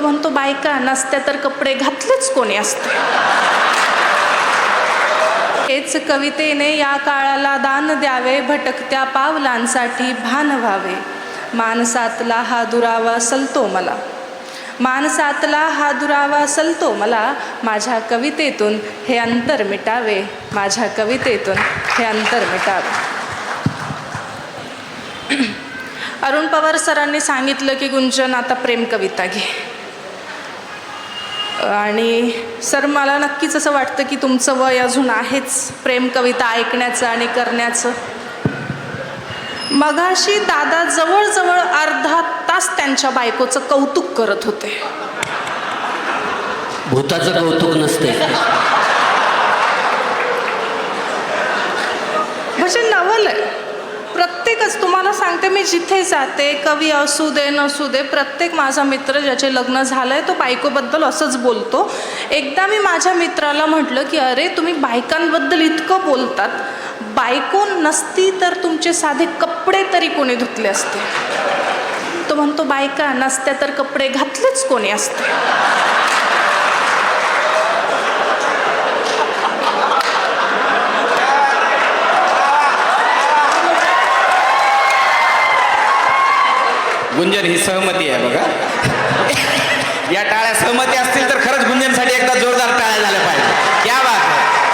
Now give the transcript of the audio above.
म्हणतो बायका नसत्या तर कपडे घातलेच कोणी असते. हेच कवितेने या काळाला दान द्यावे, भटकत्या पावलांसाठी भान व्हावे. माणसातला हा दुरावा सलतो मला, माणसातला हा दुरावा सलतो मला. माझ्या कवितेतून हे अंतर मिटावे, माझ्या कवितेतून हे अंतर मिटावे. अरुण पवार सरांनी सांगितलं की गुंजन आता प्रेम कविता घे. आणि सर मला नक्कीच असं वाटतं की तुमचं वय अजून आहेच प्रेम कविता ऐकण्याचं आणि करण्याचं. मगाशी दादा जवळजवळ अर्धा तास त्यांच्या बायकोचं कौतुक करत होते. भूताचं कौतुक नसते. म्हणजे नवल आहे. प्रत्येकच तुम्हाला सांगते मी जिथे जाते, कवी असू दे नसू दे, प्रत्येक माझा मित्र ज्याचे लग्न झालं आहे तो बायकोबद्दल असंच बोलतो. एकदा मी माझ्या मित्राला म्हटलं की अरे तुम्ही बायकांबद्दल इतकं बोलतात, बायको नसती तर तुमचे साधे कपडे तरी कोणी धुतले असते. तो म्हणतो बायका नसत्या तर कपडे घातलेच कोणी असते. गुंजन ही सहमती आहे बघा. या टाळ्या सहमती असतील तर खरंच गुंजनसाठी एकदा जोरदार टाळ्या झाल्या पाहिजे. क्या बात आहे.